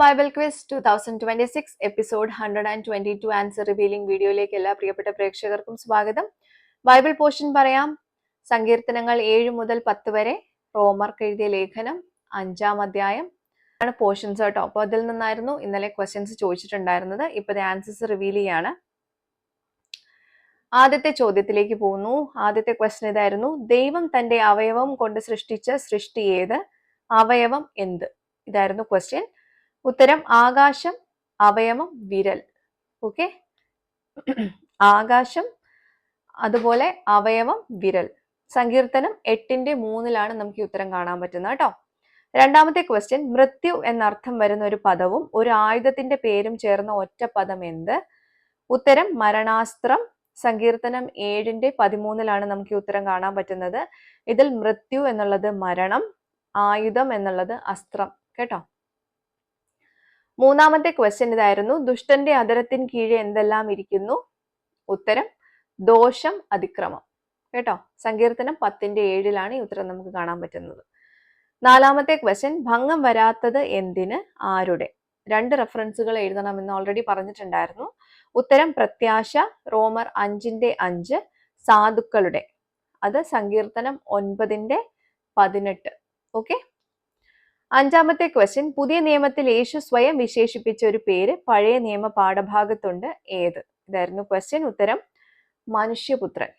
Bible quiz 2026 episode 122 answer revealing വീഡിയോയിലേക്ക് എല്ലാ പ്രിയപ്പെട്ട പ്രേക്ഷകർക്കും സ്വാഗതം. ബൈബിൾ പോർഷൻ പറയാം. സങ്കീർത്തനങ്ങൾ 7 മുതൽ 10 വരെ, റോമർക്ക് എഴുതിയ ലേഖനം 5-ാം അധ്യായം ആണ് പോർഷൻസ് കേട്ടോ. അപ്പോൾ അതിൽ നിന്നായിരുന്നു ഇന്നലെ ക്വസ്റ്റ്യൻസ് ചോദിച്ചിട്ടുണ്ടായിരുന്നത്. ഇപ്പൊ ആൻസേഴ്സ് റിവീൽ ചെയ്യാണ്. ആദ്യത്തെ ചോദ്യത്തിലേക്ക് പോകുന്നു. ആദ്യത്തെ ക്വസ്റ്റ്യൻ ഇതായിരുന്നു: ദൈവം തന്റെ അവയവം കൊണ്ട് സൃഷ്ടിച്ച സൃഷ്ടി ഏത്? അവയവം എന്ത്? ഇതായിരുന്നു ക്വസ്റ്റ്യൻ. ഉത്തരം ആകാശം, അവയവം വിരൽ. ഓക്കെ, ആകാശം, അതുപോലെ അവയവം വിരൽ. സങ്കീർത്തനം 8:3 നമുക്ക് ഈ ഉത്തരം കാണാൻ പറ്റുന്നത് കേട്ടോ. രണ്ടാമത്തെ ക്വസ്റ്റ്യൻ: മൃത്യു എന്നർത്ഥം വരുന്ന ഒരു പദവും ഒരു ആയുധത്തിന്റെ പേരും ചേർന്ന ഒറ്റ പദം എന്ത്? ഉത്തരം മരണാസ്ത്രം. സങ്കീർത്തനം 7:13 നമുക്ക് ഈ ഉത്തരം കാണാൻ പറ്റുന്നത്. ഇതിൽ മൃത്യു എന്നുള്ളത് മരണം, ആയുധം എന്നുള്ളത് അസ്ത്രം കേട്ടോ. മൂന്നാമത്തെ ക്വസ്റ്റ്യൻ ഇതായിരുന്നു: ദുഷ്ടന്റെ അധരത്തിൻ കീഴെ എന്തെല്ലാം ഇരിക്കുന്നു? ഉത്തരം ദോഷം, അതിക്രമം കേട്ടോ. സങ്കീർത്തനം 10:7 ഈ ഉത്തരം നമുക്ക് കാണാൻ പറ്റുന്നത്. നാലാമത്തെ ക്വസ്റ്റ്യൻ: ഭംഗം വരാത്തത് എന്തിന്, ആരുടെ? 2 റെഫറൻസുകൾ എഴുതണമെന്ന് ഓൾറെഡി പറഞ്ഞിട്ടുണ്ടായിരുന്നു. ഉത്തരം പ്രത്യാശ, റോമർ 5:5, സാധുക്കളുടെ, അത് സങ്കീർത്തനം 9:18. ഓക്കെ. അഞ്ചാമത്തെ ക്വസ്റ്റ്യൻ: പുതിയ നിയമത്തിൽ യേശു സ്വയം വിശേഷിപ്പിച്ച ഒരു പേര് പഴയ നിയമ പാഠഭാഗത്തുണ്ട്, ഏത്? ഇതായിരുന്നു ക്വസ്റ്റ്യൻ. ഉത്തരം മനുഷ്യപുത്രൻ.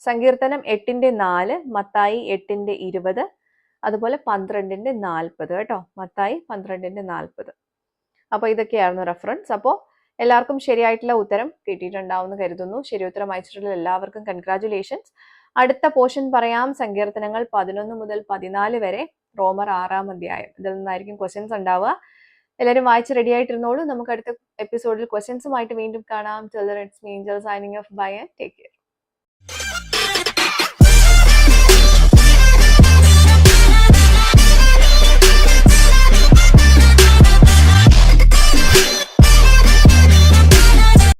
സങ്കീർത്തനം 8:4, മത്തായി 8:20, അതുപോലെ 12:40 കേട്ടോ. മത്തായി 12:40. അപ്പൊ ഇതൊക്കെയായിരുന്നു റെഫറൻസ്. അപ്പോൾ എല്ലാവർക്കും ശരിയായിട്ടുള്ള ഉത്തരം കിട്ടിയിട്ടുണ്ടാവുമെന്ന് കരുതുന്നു. ശരി ഉത്തരം അയച്ചിട്ടുള്ള എല്ലാവർക്കും കൺഗ്രാറ്റുലേഷൻസ്. അടുത്ത പോർഷൻ പറയാം. സങ്കീർത്തനങ്ങൾ 11 മുതൽ 14 വരെ, റോമർ 6-ാം അധ്യായം. ഇതിൽ നിന്നായിരിക്കും ക്വസ്റ്റ്യൻസ് ഉണ്ടാവുക. എല്ലാവരും വായിച്ച് റെഡി ആയിട്ടിരുന്നോളൂ. നമുക്ക് അടുത്ത എപ്പിസോഡിൽ ക്വസ്റ്റ്യൻസുമായിട്ട് വീണ്ടും കാണാം. Till then, it's me, Angel, signing off. Bye and take care.